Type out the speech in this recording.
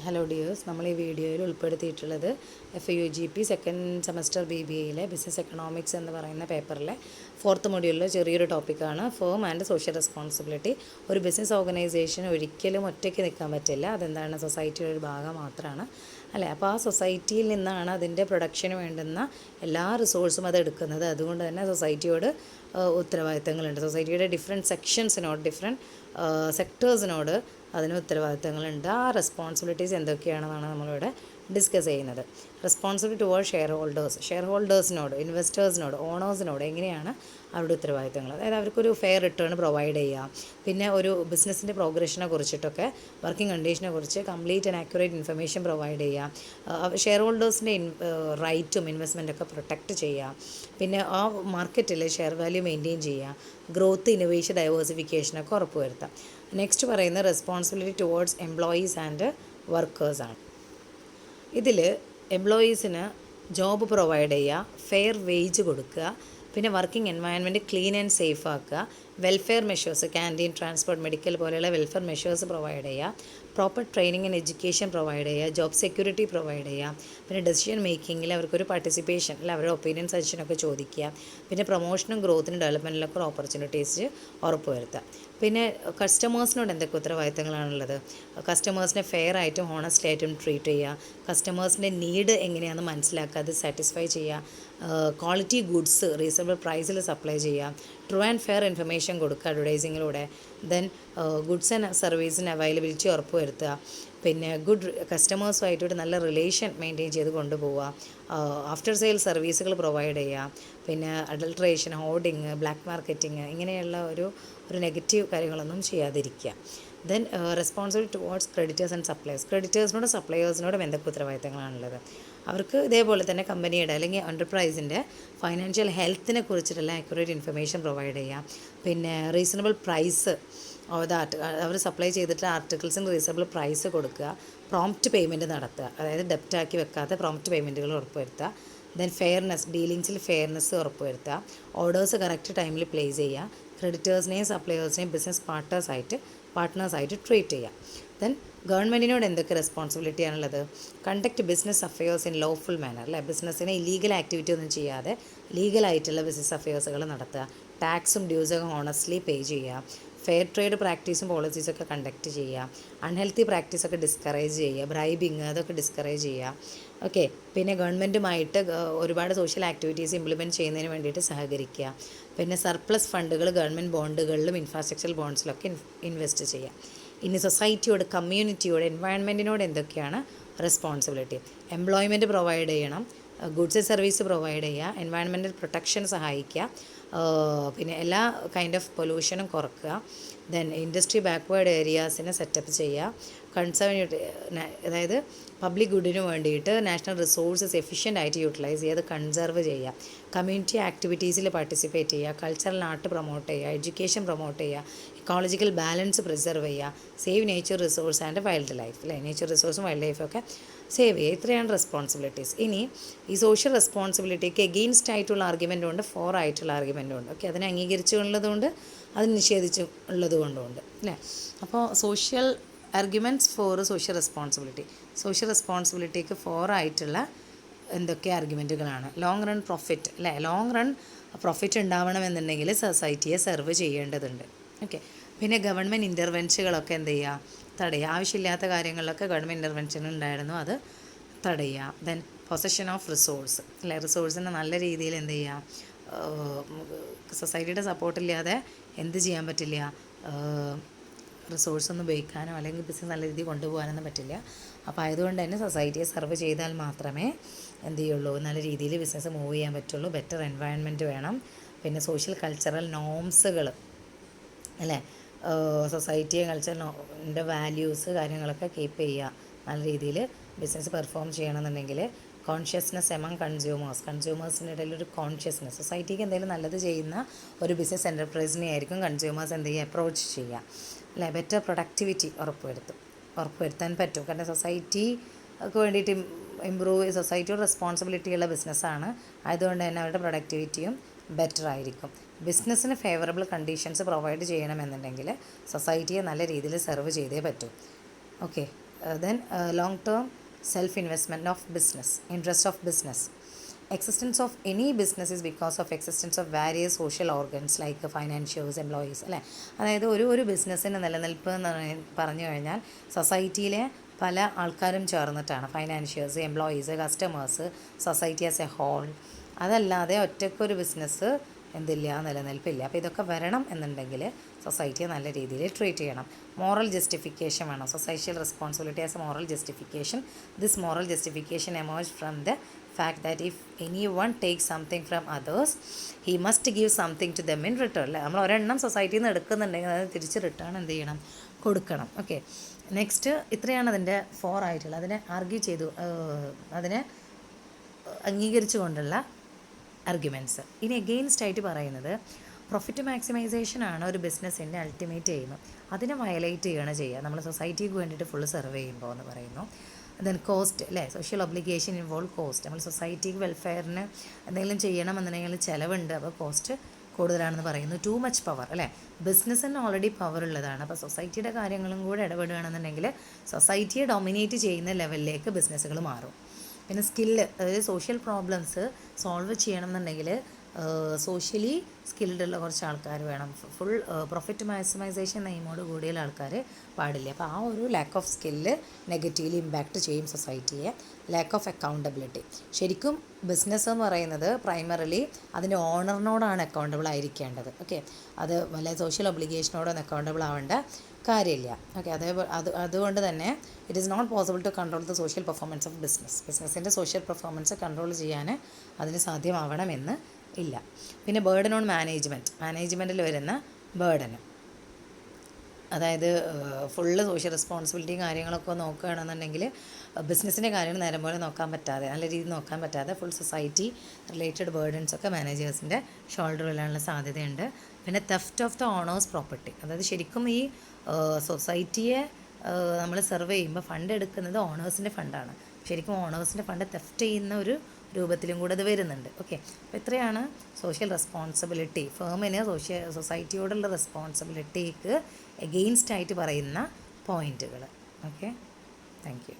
Hello dears, നമ്മൾ ഈ വീഡിയോയിൽ ഉൾപ്പെടുത്തിയിട്ടുള്ളത് FUGP സെക്കൻഡ് സെമസ്റ്റർ BBAയിലെ ബിസിനസ് എക്കണോമിക്സ് എന്ന് പറയുന്ന പേപ്പറിലെ ഫോർത്ത് മൊഡ്യൂളിലെ ചെറിയൊരു ടോപ്പിക്കാണ് ഫേം ആൻഡ് സോഷ്യൽ റെസ്പോൺസിബിലിറ്റി. ഒരു ബിസിനസ് ഓർഗനൈസേഷൻ ഒരിക്കലും ഒറ്റയ്ക്ക് നിൽക്കാൻ പറ്റില്ല. അതെന്താണ്, സൊസൈറ്റിയുടെ ഒരു ഭാഗം മാത്രമാണ് അല്ലേ. അപ്പോൾ ആ സൊസൈറ്റിയിൽ നിന്നാണ് അതിൻ്റെ പ്രൊഡക്ഷന് വേണ്ടുന്ന എല്ലാ റിസോഴ്സും അത് എടുക്കുന്നത്. അതുകൊണ്ട് തന്നെ സൊസൈറ്റിയോട് ഉത്തരവാദിത്തങ്ങളുണ്ട്. സൊസൈറ്റിയുടെ ഡിഫറെൻറ്റ് സെക്ഷൻസിനോട്, ഡിഫറെൻറ്റ് സെക്ടേഴ്സിനോട് അതിന് ഉത്തരവാദിത്തങ്ങളുണ്ട്. ആ റെസ്പോൺസിബിലിറ്റീസ് എന്തൊക്കെയാണെന്നാണ് നമ്മളിവിടെ ഡിസ്കസ് ചെയ്യുന്നത്. റെസ്പോൺസിബിലിറ്റി ടുവേർഡ് ഷെയർ ഹോൾഡേഴ്സിനോട്, ഇൻവെസ്റ്റേഴ്സിനോട്, ഓണേഴ്സിനോട് എങ്ങനെയാണ് അവരുടെ ഉത്തരവാദിത്തങ്ങൾ. അതായത് അവർക്കൊരു ഫെയർ റിട്ടേൺ പ്രൊവൈഡ് ചെയ്യുക, പിന്നെ ഒരു ബിസിനസ്സിൻ്റെ പ്രോഗ്രഷനെ കുറിച്ചിട്ടൊക്കെ, വർക്കിംഗ് കണ്ടീഷനെ കുറിച്ച് complete and accurate information provide ചെയ്യുക, ഷെയർ ഹോൾഡേഴ്സിൻ്റെ റൈറ്റും ഇൻവെസ്റ്റ്മെൻറ്റൊക്കെ പ്രൊട്ടക്റ്റ് ചെയ്യുക, പിന്നെ ആ മാർക്കറ്റിൽ ഷെയർ വാല്യൂ മെയിൻറ്റെയിൻ ചെയ്യുക, ഗ്രോത്ത്, ഇന്നോവേഷൻ, ഡൈവേഴ്സിഫിക്കേഷനൊക്കെ ഉറപ്പുവരുത്താം. നെക്സ്റ്റ് പറയുന്നത് റെസ്പോൺസിബിലിറ്റി ടുവേർഡ്സ് എംപ്ലോയീസ് ആൻഡ് വർക്കേഴ്സാണ്. ഇതിൽ എംപ്ലോയീസിന് ജോബ് പ്രൊവൈഡ് ചെയ്യുക, ഫെയർ വേജ് കൊടുക്കുക, പിന്നെ working environment clean and safe ആക്കുക, welfare measures, canteen, transport, medical പോലെയുള്ള വെൽഫെയർ മെഷേഴ്സ് പ്രൊവൈഡ് ചെയ്യുക, proper training and education provide ചെയ്യുക, ജോബ് സെക്യൂരിറ്റി പ്രൊവൈഡ് ചെയ്യുക, പിന്നെ ഡെസിഷൻ മേക്കിങ്ങിൽ അവർക്കൊരു പാർട്ടിസിപ്പേഷൻ അല്ല, അവരുടെ ഒപ്പീനിയൻ സജഷനൊക്കെ ചോദിക്കുക, പിന്നെ പ്രൊമോഷനും ഗ്രോത്തിനും ഡെവലപ്മെൻറ്റിലൊക്കെ ഓപ്പർച്യൂണിറ്റീസ് ഉറപ്പുവരുത്തുക. പിന്നെ കസ്റ്റമേഴ്സിനോട് എന്തൊക്കെ ഉത്തരവാദിത്തങ്ങളാണുള്ളത്? കസ്റ്റമേഴ്സിനെ ഫെയർ ആയിട്ടും ഹോണസ്റ്റ് ആയിട്ടും ട്രീറ്റ് ചെയ്യുക, കസ്റ്റമേഴ്സിൻ്റെ നീഡ് എങ്ങനെയാണെന്ന് മനസ്സിലാക്കുക, അത് സാറ്റിസ്ഫൈ ചെയ്യുക, ക്വാളിറ്റി ഗുഡ്സ് റീസണബിൾ പ്രൈസിൽ സപ്ലൈ ചെയ്യുക, ട്രൂ ആൻഡ് ഫെയർ ഇൻഫർമേഷൻ കൊടുക്കുക അഡ്വർടൈസിങ്ങിലൂടെ, ദെൻ ഗുഡ്സ് ആൻഡ് സർവീസിന് അവൈലബിലിറ്റി ഉറപ്പുവരുത്തുക, പിന്നെ ഗുഡ് കസ്റ്റമേഴ്സുമായിട്ടൊരു നല്ല റിലേഷൻ മെയിൻറ്റെയിൻ ചെയ്ത് കൊണ്ടുപോവുക, ആഫ്റ്റർ സെയിൽ സർവീസുകൾ പ്രൊവൈഡ് ചെയ്യുക, പിന്നെ അഡൾട്രേഷൻ, ഹോർഡിങ്, ബ്ലാക്ക് മാർക്കറ്റിംഗ് ഇങ്ങനെയുള്ള ഒരു നെഗറ്റീവ് കാര്യങ്ങളൊന്നും ചെയ്യാതിരിക്കുക. Then responsibility towards creditors and suppliers. ക്രെഡിറ്റേഴ്സിനോടും സപ്ലയേഴ്സിനോടും എന്തൊക്കെ ഉത്തരവാദിത്തങ്ങളാണുള്ളത്? അവർക്ക് ഇതേപോലെ തന്നെ കമ്പനിയുടെ അല്ലെങ്കിൽ എൻ്റർപ്രൈസിൻ്റെ ഫൈനാൻഷ്യൽ ഹെൽത്തിനെ കുറിച്ചിട്ടുള്ള ആക്യുറേറ്റ് ഇൻഫർമേഷൻ പ്രൊവൈഡ് ചെയ്യുക, പിന്നെ റീസണബിൾ പ്രൈസ് അവർ സപ്ലൈ ചെയ്തിട്ട് ആർട്ടിക്കിൾസിന് റീസണബിൾ പ്രൈസ് കൊടുക്കുക, പ്രോംപ്റ്റ് പേയ്മെൻറ്റ് നടത്തുക, അതായത് ഡെപ്റ്റാക്കി വെക്കാതെ പ്രോംപ്റ്റ് പേയ്മെൻറ്റുകൾ ഉറപ്പുവരുത്തുക, ദെൻ ഫെയർനെസ്, ഡീലിങ്സിൽ ഫെയർനെസ് ഉറപ്പുവരുത്തുക, ഓർഡേഴ്സ് കറക്റ്റ് ടൈമിൽ പ്ലേസ് ചെയ്യുക, ക്രെഡിറ്റേഴ്സിനെയും സപ്ലയേഴ്സിനെയും ബിസിനസ് പാർട്ട്നേഴ്സായിട്ട് ട്രീറ്റ് ചെയ്യുക. ദെൻ ഗവൺമെൻറ്റിനോട് എന്തൊക്കെ റെസ്പോൺസിബിലിറ്റിയാണുള്ളത്? Conduct business affairs in lawful manner അല്ലേ, ബിസിനസ്സിനെ ഇല്ലീഗൽ ആക്ടിവിറ്റി ഒന്നും ചെയ്യാതെ ലീഗലായിട്ടുള്ള ബിസിനസ് അഫയേഴ്സുകൾ നടത്തുക, ടാക്സും ഡ്യൂസൊക്കെ ഹോണസ്റ്റ്ലി പേ ചെയ്യുക, ഫെയർ ട്രേഡ് പ്രാക്ടീസും പോളിസീസൊക്കെ കണ്ടക്ട് ചെയ്യുക, അൺഹെൽത്തി പ്രാക്ടീസൊക്കെ ഡിസ്കറേജ് ചെയ്യുക, ബ്രൈബിങ് അതൊക്കെ ഡിസ്കറേജ് ചെയ്യുക. ഓക്കെ, പിന്നെ ഗവൺമെൻറ്റുമായിട്ട് ഒരുപാട് സോഷ്യൽ ആക്ടിവിറ്റീസ് ഇംപ്ലിമെൻറ്റ് ചെയ്യുന്നതിന് വേണ്ടിയിട്ട് സഹകരിക്കുക, പിന്നെ സർപ്ലസ് ഫണ്ടുകൾ ഗവൺമെൻറ് ബോണ്ടുകളിലും ഇൻഫ്രാസ്ട്രക്ചറൽ ബോണ്ട്സിലൊക്കെ ഇൻവെസ്റ്റ് ചെയ്യുക. ഇനി സൊസൈറ്റിയോട്, കമ്മ്യൂണിറ്റിയോട്, എൻവയൺമെൻറ്റിനോട് എന്തൊക്കെയാണ് റെസ്പോൺസിബിലിറ്റി? എംപ്ലോയ്മെൻറ്റ് പ്രൊവൈഡ് ചെയ്യണം, ഗുഡ്സ് ആൻഡ് സർവീസ് പ്രൊവൈഡ് ചെയ്യുക, എൻവയൺമെൻറ്റൽ പ്രൊട്ടക്ഷൻ സഹായിക്കുക, പിന്നെ എല്ലാ കൈൻഡ് ഓഫ് പൊല്യൂഷനും കുറക്കുക, ദെൻ ഇൻഡസ്ട്രി ബാക്ക്വേർഡ് ഏരിയാസിനെ സെറ്റപ്പ് ചെയ്യുക, കൺസേർവ് അതായത് പബ്ലിക് ഗുഡിന് വേണ്ടിയിട്ട് നാഷണൽ റിസോഴ്സസ് എഫിഷ്യൻ്റ് ആയിട്ട് യൂട്ടിലൈസ് ചെയ്യുക, അത് കൺസർവ് ചെയ്യുക, കമ്മ്യൂണിറ്റി ആക്ടിവിറ്റീസിൽ പാർട്ടിസിപ്പേറ്റ് ചെയ്യുക, കൾച്ചറൽ ആർട്ട് പ്രൊമോട്ട് ചെയ്യുക, എഡ്യൂക്കേഷൻ പ്രൊമോട്ട് ചെയ്യുക, ഇക്കോളജിക്കൽ ബാലൻസ് പ്രിസർവ് ചെയ്യുക, save nature resource and wild life അല്ലേ, നേച്ചർ റിസോഴ്സും വൈൽഡ് ലൈഫൊക്കെ സേവ് ചെയ്യുക. ഇത്രയാണ് റെസ്പോൺസിബിലിറ്റീസ്. ഇനി ഈ സോഷ്യൽ റെസ്പോൺസിബിലിറ്റിക്ക് എഗെയിൻസ്റ്റ് ആയിട്ടുള്ള ആർഗ്യുമെൻറ്റും ഉണ്ട്, ഫോർ ആയിട്ടുള്ള ആർഗ്യുമെൻറ്റും ഉണ്ട്. ഓക്കെ, അതിനെ അംഗീകരിച്ചുള്ളതുകൊണ്ട് അത് നിഷേധിച്ച് ഉള്ളത് കൊണ്ടുമുണ്ട് അല്ലേ. അപ്പോൾ സോഷ്യൽ ആർഗ്യുമെൻറ്റ്സ് ഫോർ സോഷ്യൽ റെസ്പോൺസിബിലിറ്റിക്ക് ഫോർ ആയിട്ടുള്ള എന്തൊക്കെ ആർഗ്യുമെൻറ്റുകളാണ്? ലോങ് റൺ പ്രോഫിറ്റ് അല്ലേ, ലോങ് റൺ പ്രോഫിറ്റ് ഉണ്ടാവണമെന്നുണ്ടെങ്കിൽ സൊസൈറ്റിയെ സെർവ് ചെയ്യേണ്ടതുണ്ട്. ഓക്കെ, പിന്നെ ഗവൺമെൻറ് ഇൻ്റർവെൻഷനുകളൊക്കെ എന്ത് ചെയ്യുക? തടയുക. ആവശ്യമില്ലാത്ത കാര്യങ്ങളിലൊക്കെ ഗവൺമെൻറ് ഇൻ്റർവെൻഷൻ ഉണ്ടായിരുന്നു, അത് തടയുക. ദെൻ പൊസഷൻ ഓഫ് റിസോഴ്സ് അല്ലേ, റിസോഴ്സിനെ നല്ല രീതിയിൽ എന്ത് ചെയ്യുക? സൊസൈറ്റിയുടെ സപ്പോർട്ടില്ലാതെ എന്ത് ചെയ്യാൻ പറ്റില്ല? റിസോഴ്സ് ഒന്നും ഉപയോഗിക്കാനോ അല്ലെങ്കിൽ ബിസിനസ് നല്ല രീതിയിൽ കൊണ്ടുപോകാനൊന്നും പറ്റില്ല. അപ്പോൾ ആയതുകൊണ്ട് തന്നെ സൊസൈറ്റിയെ സെർവ് ചെയ്താൽ മാത്രമേ എന്ത് ചെയ്യുള്ളൂ, നല്ല രീതിയിൽ ബിസിനസ് മൂവ് ചെയ്യാൻ പറ്റുള്ളൂ. ബെറ്റർ എൻവയൺമെൻറ്റ് വേണം, പിന്നെ സോഷ്യൽ കൾച്ചറൽ നോംസുകൾ അല്ലേ, സൊസൈറ്റിയെ കൾച്ചറിൻ്റെ വാല്യൂസ് കാര്യങ്ങളൊക്കെ കീപ്പ് ചെയ്യുക. നല്ല രീതിയിൽ ബിസിനസ് പെർഫോം ചെയ്യണമെന്നുണ്ടെങ്കിൽ കോൺഷ്യസ്നെസ് എമംഗ് കൺസ്യൂമേഴ്സിൻ്റെ ഇടയിൽ ഒരു കോൺഷ്യസ്നെസ്, സൊസൈറ്റിക്ക് എന്തെങ്കിലും നല്ലത് ചെയ്യുന്ന ഒരു ബിസിനസ് എൻ്റർപ്രൈസിനെ ആയിരിക്കും കൺസ്യൂമേഴ്സ് എന്ത് ചെയ്യുക? അപ്രോച്ച് ചെയ്യുക അല്ലേ. ബെറ്റർ പ്രൊഡക്ടിവിറ്റി ഉറപ്പുവരുത്താൻ പറ്റും. കാരണം സൊസൈറ്റിക്ക് വേണ്ടിയിട്ട് സൊസൈറ്റിയോട് റെസ്പോൺസിബിലിറ്റിയുള്ള ബിസിനസ്സാണ്. അതുകൊണ്ട് തന്നെ അവരുടെ പ്രൊഡക്ടിവിറ്റിയും ബെറ്റർ ആയിരിക്കും. ബിസിനസ്സിന് ഫേവറബിൾ കണ്ടീഷൻസ് പ്രൊവൈഡ് ചെയ്യണമെന്നുണ്ടെങ്കിൽ സൊസൈറ്റിയെ നല്ല രീതിയിൽ സെർവ് ചെയ്തേ പറ്റൂ. Okay, then long term self investment of business, interest of business. Existence of any business is because of existence of various social organs like financiers, employees, അല്ലേ? അതായത് ഒരു ബിസിനസ്സിൻ്റെ നിലനിൽപ്പ് എന്ന് പറഞ്ഞു കഴിഞ്ഞാൽ സൊസൈറ്റിയിലെ പല ആൾക്കാരും ചേർന്നിട്ടാണ്. Financiers, employees, customers, society as a whole. അതല്ലാതെ ഒറ്റയ്ക്കൊരു ബിസിനസ് എന്തില്ല, നിലനിൽപ്പില്ല. അപ്പോൾ ഇതൊക്കെ വരണം എന്നുണ്ടെങ്കിൽ സൊസൈറ്റിയെ നല്ല രീതിയിൽ ട്രീറ്റ് ചെയ്യണം. മോറൽ ജസ്റ്റിഫിക്കേഷൻ വേണം. Social responsibility as a moral justification. This moral justification emerge from the fact that if anyone takes something from others, he must give something to them in return. അല്ലേ? നമ്മൾ ഒരെണ്ണം സൊസൈറ്റിയിൽ നിന്ന് എടുക്കുന്നുണ്ടെങ്കിൽ അത് തിരിച്ച് റിട്ടേൺ എന്ത് ചെയ്യണം, കൊടുക്കണം. ഓക്കെ, നെക്സ്റ്റ് ഇത്രയാണ് അതിൻ്റെ 4 ആയിട്ടുള്ളത്. അതിനെ ആർഗ്യൂ ചെയ്തു, അതിനെ അംഗീകരിച്ചു കൊണ്ടുള്ള ആർഗ്യുമെൻറ്റ്സ്. ഇനി എഗെയിൻസ്റ്റ് ആയിട്ട് പറയുന്നത് പ്രോഫിറ്റ് മാക്സിമൈസേഷൻ ആണ് ഒരു ബിസിനസ്സിൻ്റെ അൾട്ടിമേറ്റ് എയിം. അതിനെ വയലേറ്റ് ചെയ്യുകയാണ് ചെയ്യുക നമ്മൾ സൊസൈറ്റിക്ക് വേണ്ടിയിട്ട് ഫുള്ള് സെർവ് ചെയ്യുമ്പോൾ എന്ന് പറയുന്നു. ദെൻ കോസ്റ്റ്, അല്ലേ? Social obligation involve cost. നമ്മൾ സൊസൈറ്റിക്ക് വെൽഫെയറിന് എന്തെങ്കിലും ചെയ്യണമെന്നുണ്ടെങ്കിൽ ചിലവുണ്ട്, അപ്പോൾ കോസ്റ്റ് കൂടുതലാണെന്ന് പറയുന്നു. ടു മച്ച് പവർ, അല്ലേ? ബിസിനസ്സിന് ഓൾറെഡി പവർ ഉള്ളതാണ്. അപ്പോൾ സൊസൈറ്റിയുടെ കാര്യങ്ങളും കൂടെ ഇടപെടുകയാണെന്നുണ്ടെങ്കിൽ സൊസൈറ്റിയെ ഡൊമിനേറ്റ് ചെയ്യുന്ന ലെവലിലേക്ക് ബിസിനസ്സുകൾ മാറും. പിന്നെ സ്കില്ല്, അതായത് സോഷ്യൽ പ്രോബ്ലംസ് സോൾവ് ചെയ്യണമെന്നുണ്ടെങ്കിൽ സോഷ്യലി സ്കിൽഡുള്ള കുറച്ച് ആൾക്കാർ വേണം. ഫുൾ പ്രോഫിറ്റ് മാക്സിമൈസേഷൻ നെയിമോട് കൂടിയുള്ള ആൾക്കാർ പാടില്ല. അപ്പോൾ ആ ഒരു lack of skill negatively impact ചെയ്യും സൊസൈറ്റിയെ. Lack of accountability. ശരിക്കും ബിസിനസ് എന്ന് പറയുന്നത് പ്രൈമറിലി അതിൻ്റെ ഓണറിനോടാണ് അക്കൗണ്ടബിൾ ആയിരിക്കേണ്ടത്. ഓക്കെ, അത് വല്ല സോഷ്യൽ ഒബ്ലിഗേഷനോടൊന്നും അക്കൗണ്ടബിൾ ആവേണ്ട കാര്യമില്ല. ഓക്കെ, അതുകൊണ്ട് തന്നെ it is not possible to control the social performance of business. ബിസിനസ്സിൻ്റെ സോഷ്യൽ പെർഫോമൻസ് കൺട്രോൾ ചെയ്യാൻ അതിന് സാധ്യമാവണമെന്ന് ഇല്ല. പിന്നെ ബേർഡൻ ഓൺ മാനേജ്മെൻറ്റിൽ വരുന്ന ബേർഡന്, അതായത് ഫുള്ള് സോഷ്യൽ റെസ്പോൺസിബിലിറ്റിയും കാര്യങ്ങളൊക്കെ നോക്കുകയാണെന്നുണ്ടെങ്കിൽ ബിസിനസ്സിൻ്റെ കാര്യങ്ങൾ നേരം പോലെ നോക്കാൻ പറ്റാതെ, നല്ല രീതിയിൽ നോക്കാൻ പറ്റാതെ ഫുൾ സൊസൈറ്റി റിലേറ്റഡ് ബേർഡൻസൊക്കെ മാനേജേഴ്സിൻ്റെ ഷോൾഡർ വരാനുള്ള സാധ്യതയുണ്ട്. പിന്നെ theft of the owner's property, അതായത് ശരിക്കും ഈ സൊസൈറ്റിയെ നമ്മൾ സെർവ് ചെയ്യുമ്പോൾ ഫണ്ട് എടുക്കുന്നത് ഓണേഴ്സിൻ്റെ ഫണ്ടാണ്. ശരിക്കും ഓണേഴ്സിൻ്റെ ഫണ്ട് തെഫ്റ്റ് ചെയ്യുന്ന ഒരു രൂപത്തിലും കൂടെ അത് വരുന്നുണ്ട്. ഓക്കെ, അപ്പോൾ ഇത്രയാണ് സോഷ്യൽ റെസ്പോൺസിബിലിറ്റി. ഫേമിന് സൊസൈറ്റിയോടുള്ള റെസ്പോൺസിബിലിറ്റിക്ക് എഗെയിൻസ്റ്റ് ആയിട്ട് പറയുന്ന പോയിൻറ്റുകൾ. Okay, thank you.